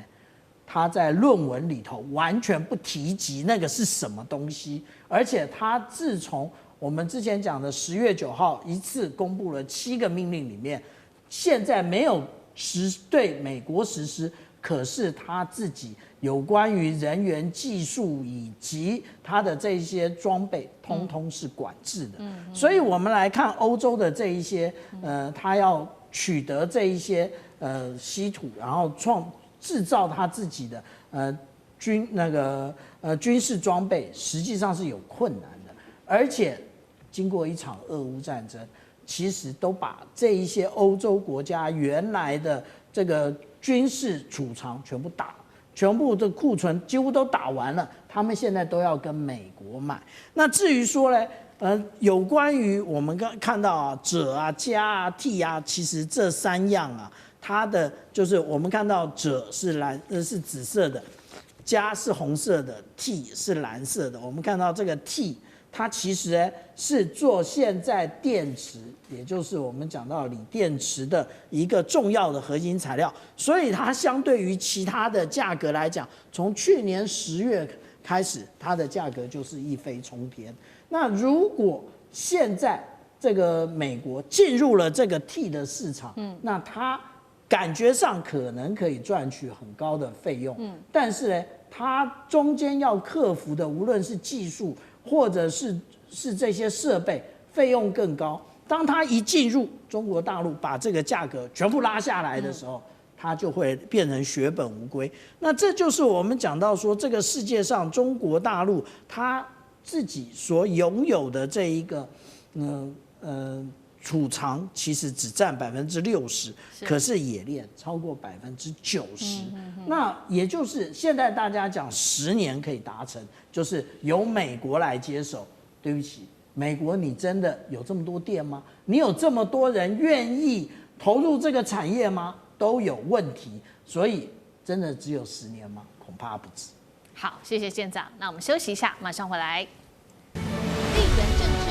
他在论文里头完全不提及那个是什么东西，而且他自从我们之前讲的10月9号一次公布了7个命令里面，现在没有对美国实施，可是他自己有关于人员技术以及他的这些装备，通通是管制的。所以我们来看欧洲的这一些他要取得这一些稀土，然后制造他自己的军事装备，实际上是有困难的。而且经过一场俄乌战争，其实都把这一些欧洲国家原来的这个军事储藏全部的库存几乎都打完了，他们现在都要跟美国买。那至于说呢，有关于我们刚看到啊，锗啊、镓啊、锑啊，其实这3样啊，它的就是我们看到锗是紫色的，镓是红色的，锑是蓝色的。我们看到这个锑，它其实是做现在电池，也就是我们讲到锂电池的一个重要的核心材料，所以它相对于其他的价格来讲，从去年10月开始，它的价格就是一飞冲天。那如果现在这个美国进入了这个锑的市场，那它感觉上可能可以赚取很高的费用，但是呢，它中间要克服的，无论是技术或者是这些设备，费用更高。当它一进入中国大陆，把这个价格全部拉下来的时候，它就会变成血本无归。那这就是我们讲到说，这个世界上中国大陆它自己所拥有的这一个储藏其实只占60%，可是冶炼超过90%。那也就是现在大家讲10年可以达成，就是由美国来接手。对不起，美国你真的有这么多电吗？你有这么多人愿意投入这个产业吗？都有问题，所以真的只有10年吗？恐怕不止。好，谢谢县长。那我们休息一下，马上回来。地缘政治、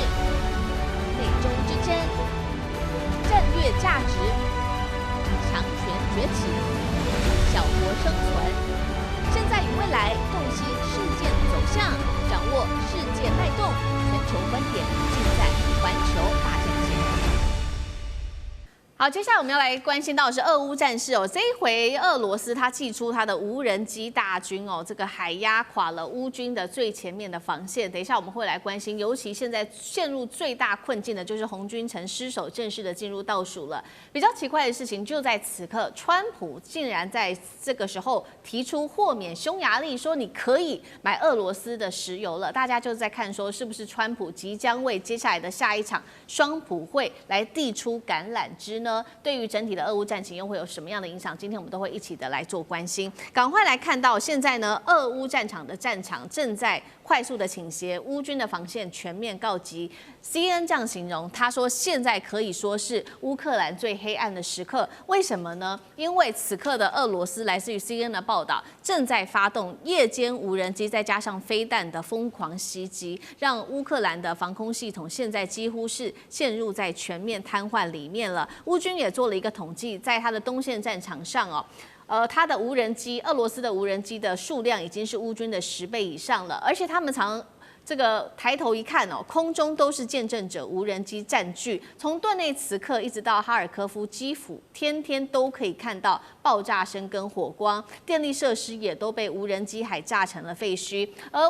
美中之争、战略价值、强权崛起、小国生存，现在与未来洞悉事件走向，掌握世界脉动，全球观点尽在环球大战线。好，接下来我们要来关心到的是俄乌战事哦。这一回俄罗斯它祭出它的无人机大军哦，这个还压垮了乌军的最前面的防线。等一下我们会来关心，尤其现在陷入最大困境的就是红军城失守，正式的进入倒数了。比较奇怪的事情就在此刻，川普竟然在这个时候提出豁免匈牙利，说你可以买俄罗斯的石油了。大家就在看说，是不是川普即将为接下来的下一场双普会来递出橄榄枝呢？对于整体的俄乌战情又会有什么样的影响？今天我们都会一起的来做关心。赶快来看到现在呢，俄乌战场的战场正在快速的倾斜，乌军的防线全面告急。CNN 这样形容，他说现在可以说是乌克兰最黑暗的时刻。为什么呢？因为此刻的俄罗斯，来自于 CNN 的报道，正在发动夜间无人机再加上飞弹的疯狂袭击，让乌克兰的防空系统现在几乎是陷入在全面瘫痪里面了。乌军也做了一个统计，在它的东线战场上它的无人机，俄罗斯的无人机的数量已经是乌军的10倍以上了，而且他们常这个抬头一看空中都是见证者无人机占据，从顿内茨克一直到哈尔科夫、基辅，天天都可以看到爆炸声跟火光，电力设施也都被无人机海炸成了废墟，而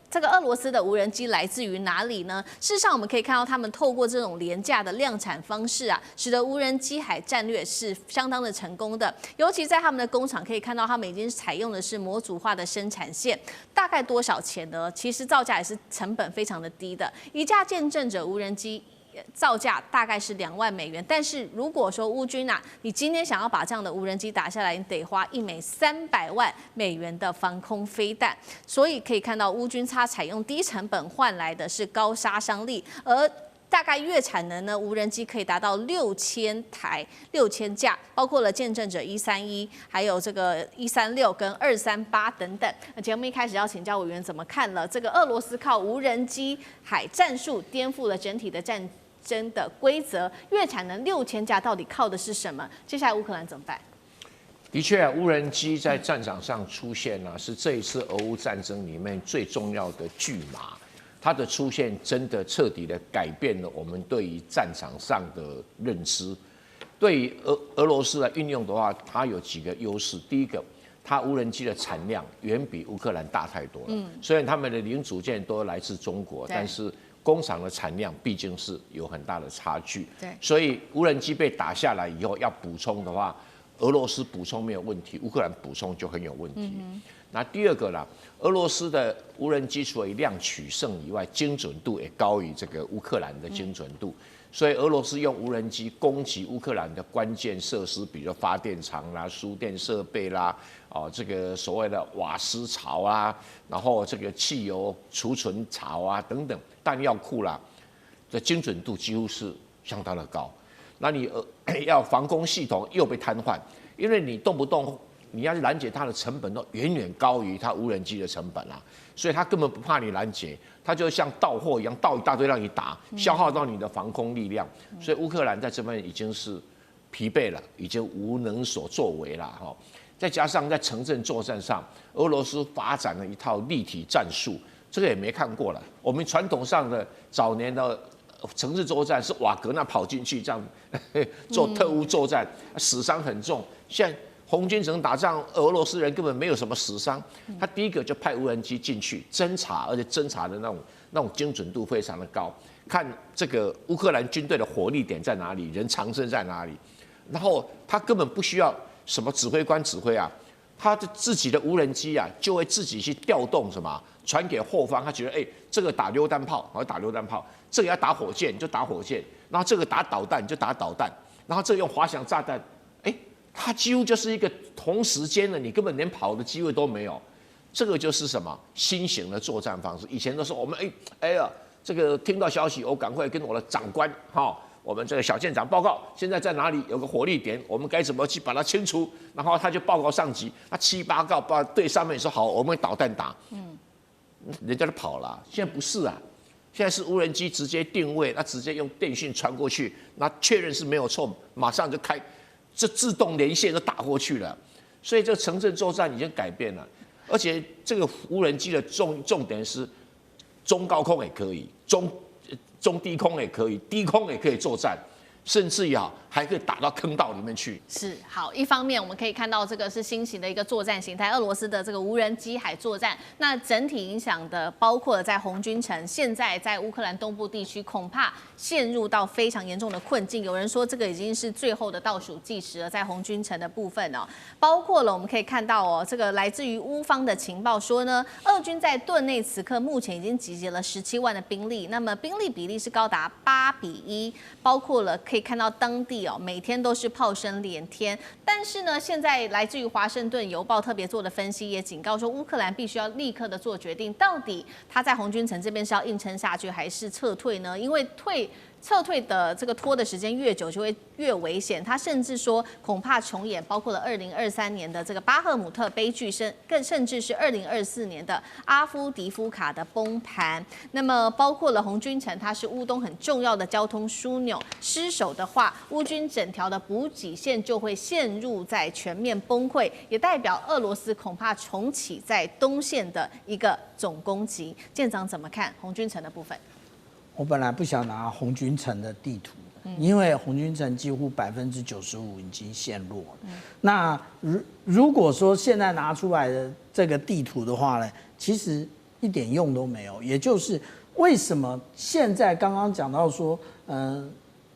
这个俄罗斯的无人机来自于哪里呢？事实上，我们可以看到他们透过这种廉价的量产方式使得无人机海战略是相当的成功的。尤其在他们的工厂，可以看到他们已经采用的是模组化的生产线。大概多少钱呢？其实造价也是成本非常的低的，一架见证者无人机造价大概是2万美元，但是如果说乌军你今天想要把这样的无人机打下来，你得花1枚300万美元的防空飞弹，所以可以看到乌军它采用低成本换来的是高杀伤力，而大概月产能呢，无人机可以达到6000架，包括了见证者131，还有这个136跟238等等。节目一开始要请教委员怎么看了这个俄罗斯靠无人机海战术颠覆了整体的战争的规则，月产能6000架到底靠的是什么？接下来乌克兰怎么办？的确无人机在战场上出现是这一次俄乌战争里面最重要的巨码。它的出现真的彻底的改变了我们对于战场上的认知。对于俄罗斯来运用的话，它有几个优势。第一个，它无人机的产量远比乌克兰大太多了。虽然他们的零组件都来自中国，但是工厂的产量毕竟是有很大的差距。所以无人机被打下来以后要补充的话，俄罗斯补充没有问题，乌克兰补充就很有问题。那第二个啦，俄罗斯的无人机除了以量取胜以外，精准度也高于这个乌克兰的精准度，所以俄罗斯用无人机攻击乌克兰的关键设施，比如发电厂啦、输电设备啦，这个所谓的瓦斯槽啊，然后这个汽油储存槽啊等等，弹药库啦，这精准度几乎是相当的高。那你要防空系统又被瘫痪，因为你动不动你要拦截它的成本都远远高于它无人机的成本所以它根本不怕你拦截，它就像到货一样，倒一大堆让你打，消耗到你的防空力量。所以乌克兰在这边已经是疲惫了，已经无能所作为了再加上在城镇作战上，俄罗斯发展了一套立体战术，这个也没看过了。我们传统上的早年的城市作战是瓦格纳跑进去这样做特务作战，死伤很重。现在红军城打仗，俄罗斯人根本没有什么死伤。他第一个就派无人机进去侦察，而且侦察的那种精准度非常的高，看这个乌克兰军队的火力点在哪里，人藏身在哪里。然后他根本不需要什么指挥官指挥他的自己的无人机就会自己去调动什么，传给后方。他觉得这个打榴弹炮，我要打榴弹炮；这个要打火箭就打火箭，然后这个打导弹就打导弹，然后这个用滑翔炸弹，它几乎就是一个同时间的，你根本连跑的机会都没有。这个就是什么新型的作战方式？以前都是我们这个听到消息，我赶快跟我的长官我们这个小舰长报告，现在在哪里有个火力点，我们该怎么去把它清除？然后他就报告上级，他7、8告报对上面说好，我们会导弹打，人家都跑了。现在不是现在是无人机直接定位，那直接用电讯传过去，那确认是没有错，马上就开。这自动连线都打过去了，所以这个城镇作战已经改变了，而且这个无人机的重点是中高空也可以，中低空也可以，低空也可以作战，甚至还可以打到坑道里面去。是好，一方面我们可以看到这个是新型的一个作战形态，俄罗斯的这个无人机海作战，那整体影响的包括了在红军城，现在在乌克兰东部地区恐怕陷入到非常严重的困境。有人说这个已经是最后的倒数计时了，在红军城的部分包括了我们可以看到这个来自于乌方的情报说呢，俄军在顿内茨克目前已经集结了17万的兵力，那么兵力比例是高达8:1，包括了可可以看到当地每天都是炮声连天。但是呢，现在来自于华盛顿邮报特别做的分析，也警告说，乌克兰必须要立刻的做决定，到底他在红军城这边是要硬撑下去，还是撤退呢？因为撤退的这个拖的时间越久，就会越危险。他甚至说，恐怕重演包括了2023年的这个巴赫姆特悲剧，甚至是2024年的阿夫迪夫卡的崩盘。那么包括了红军城，它是乌东很重要的交通枢纽，失守的话，乌军整条的补给线就会陷入在全面崩溃，也代表俄罗斯恐怕重启在东线的一个总攻击。舰长怎么看红军城的部分？我本来不想拿红军城的地图，因为红军城几乎95%已经陷落了。那如果说现在拿出来的这个地图的话呢，其实一点用都没有。也就是为什么现在刚刚讲到说，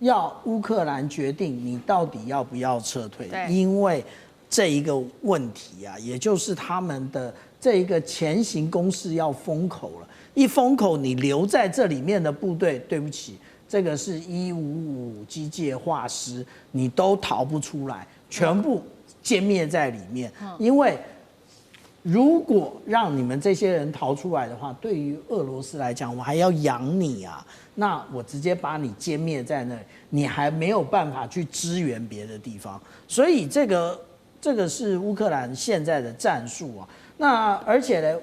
要乌克兰决定你到底要不要撤退，因为这一个问题啊，也就是他们的这一个前行攻势要封口了。一封口，你留在这里面的部队，对不起，这个是155机械化师，你都逃不出来，全部歼灭在里面。因为如果让你们这些人逃出来的话，对于俄罗斯来讲，我还要养你啊，那我直接把你歼灭在那里，你还没有办法去支援别的地方。所以这个是乌克兰现在的战术啊。那而且呢？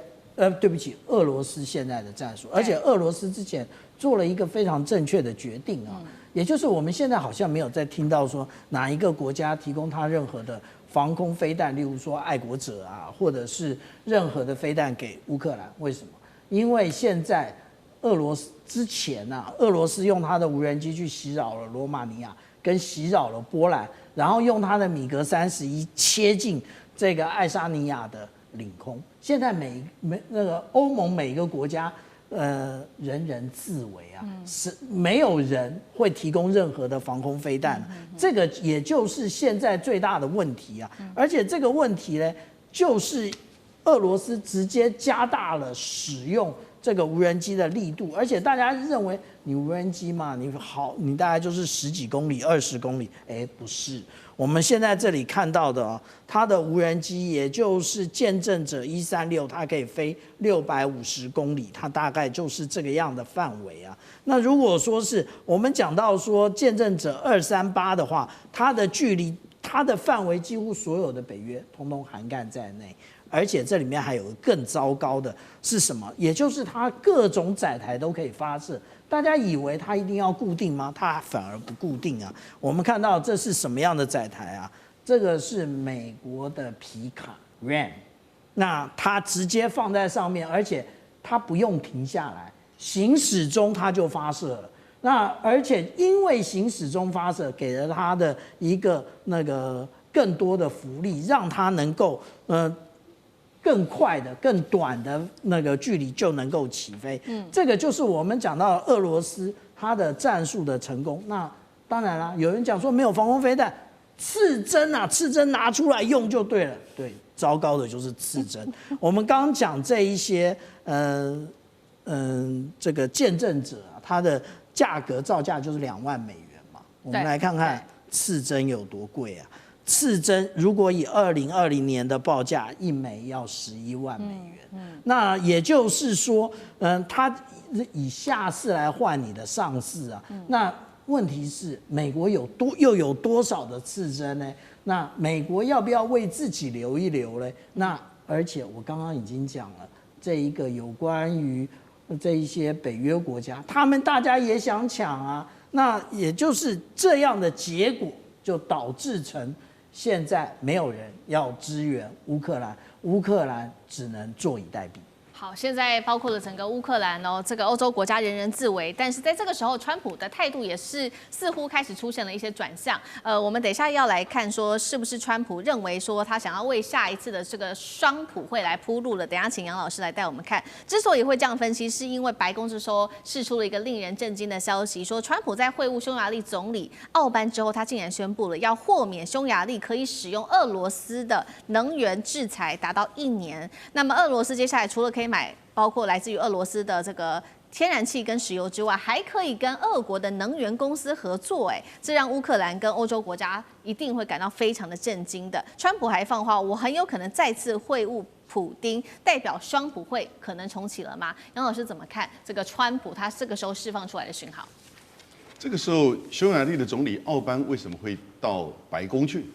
对不起，俄罗斯现在的战术，而且俄罗斯之前做了一个非常正确的决定啊，也就是我们现在好像没有再听到说哪一个国家提供他任何的防空飞弹，例如说爱国者啊，或者是任何的飞弹给乌克兰。为什么？因为现在俄罗斯之前啊，俄罗斯用他的无人机去袭扰了罗马尼亚，跟袭扰了波兰，然后用他的米格31切进这个爱沙尼亚的领空。现在那个欧盟每一个国家，人人自危啊，是没有人会提供任何的防空飞弹，这个也就是现在最大的问题啊。而且这个问题呢，就是俄罗斯直接加大了使用这个无人机的力度，而且大家认为你无人机嘛，你大概就是10几公里、20公里，不是。我们现在这里看到的它的无人机，也就是见证者136，它可以飞650公里，它大概就是这个样的范围啊。那如果说是我们讲到说见证者238的话，它的距离、它的范围几乎所有的北约通通涵盖在内。而且这里面还有更糟糕的是什么？也就是它各种载台都可以发射。大家以为它一定要固定吗？它反而不固定啊。我们看到这是什么样的载台啊？这个是美国的皮卡 RAM， 那它直接放在上面，而且它不用停下来，行驶中它就发射了。那而且因为行驶中发射，给了它的一个更多的福利，让它能够更快的、更短的距离就能够起飞。这个就是我们讲到俄罗斯它的战术的成功。那当然啦，有人讲说没有防空飞弹，刺针啊，刺针拿出来用就对了。对，糟糕的就是刺针。我们刚刚讲这一些，这个见证者啊，它的价格造价就是2万美元嘛。我们来看看刺针有多贵啊。刺针如果以2020年的报价，1枚要11万美元。那也就是说，它以下士来换你的上士啊。那问题是，美国又有多少的刺针呢？那美国要不要为自己留一留呢？那而且我刚刚已经讲了，这一个有关于这一些北约国家，他们大家也想抢啊。那也就是这样的结果，就导致成现在没有人要支援乌克兰，乌克兰只能坐以待毙。好，现在包括了整个乌克兰这个欧洲国家人人自危，但是在这个时候，川普的态度也是似乎开始出现了一些转向。我们等一下要来看说，是不是川普认为说他想要为下一次的这个双普会来铺路了？等一下请杨老师来带我们看。之所以会这样分析，是因为白宫这时候释出了一个令人震惊的消息，说川普在会晤匈牙利总理奥班之后，他竟然宣布了要豁免匈牙利可以使用俄罗斯的能源制裁，达到1年。那么俄罗斯接下来除了可以买包括来自于俄罗斯的这个天然气跟石油之外，还可以跟俄国的能源公司合作，这让乌克兰跟欧洲国家一定会感到非常的震惊的。川普还放话，我很有可能再次会晤普丁，代表双普会可能重启了吗？杨老师怎么看这个川普他这个时候释放出来的讯号？这个时候，匈牙利的总理奥班为什么会到白宫去，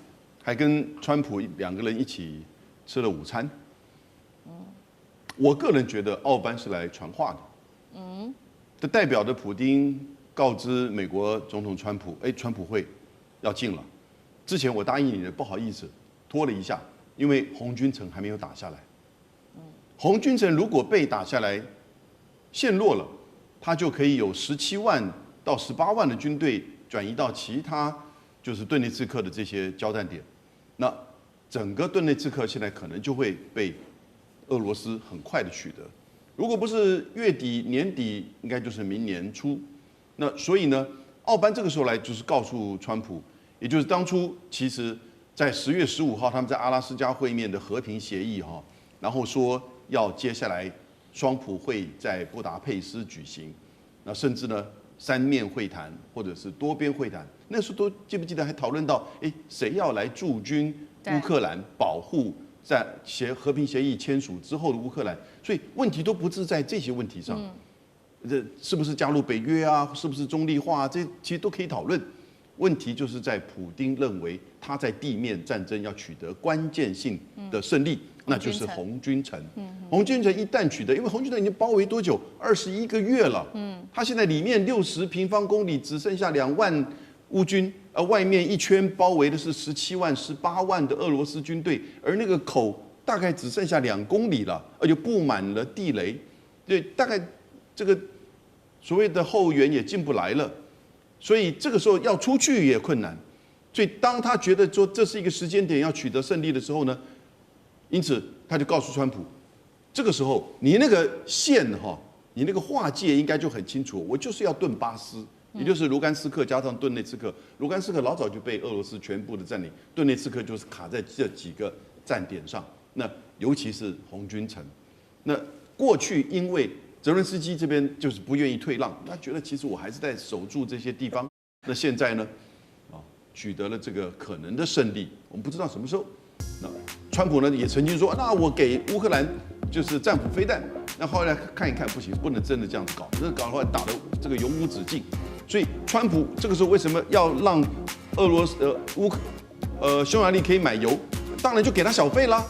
还跟川普2个人一起吃了午餐？我个人觉得奥班是来传话的。这代表的普丁告知美国总统川普，川普会要进了。之前我答应你的，不好意思，拖了一下，因为红军城还没有打下来。红军城如果被打下来，陷落了，他就可以有17万到18万的军队转移到其他就是顿涅茨克的这些交战点。那整个顿涅茨克现在可能就会被俄罗斯很快的取得。如果不是月底年底，应该就是明年初。那所以呢，奥班这个时候来就是告诉川普，也就是当初其实在10月15号他们在阿拉斯加会面的和平协议然后说要接下来双普会在布达佩斯举行，那甚至呢3面会谈或者是多边会谈，那时候都记不记得还讨论到，谁要来驻军乌克兰保护？在和平协议签署之后的乌克兰，所以问题都不是在这些问题上，这是不是加入北约啊？是不是中立化啊？这其实都可以讨论。问题就是在普丁认为他在地面战争要取得关键性的胜利，那就是红军城。红军城一旦取得，因为红军城已经包围多久？21个月了。他现在里面60平方公里只剩下2万乌军。外面一圈包围的是17万、18万的俄罗斯军队，而那个口大概只剩下2公里了，而且布满了地雷，对，大概这个所谓的后援也进不来了，所以这个时候要出去也困难。所以当他觉得说这是一个时间点要取得胜利的时候呢，因此他就告诉川普，这个时候你那个线你那个划界应该就很清楚，我就是要顿巴斯。也就是卢甘斯克加上顿涅茨克，卢甘斯克老早就被俄罗斯全部的占领，顿涅茨克就是卡在这几个站点上。那尤其是红军城，那过去因为泽伦斯基这边就是不愿意退让，他觉得其实我还是在守住这些地方。那现在呢，取得了这个可能的胜利，我们不知道什么时候。那川普呢也曾经说，那我给乌克兰就是战斧飞弹，那后来看一看不行，不能真的这样子搞，这搞的话打得这个永无止境。所以川普这个时候为什么要让匈牙利可以买油？当然就给他小费啦。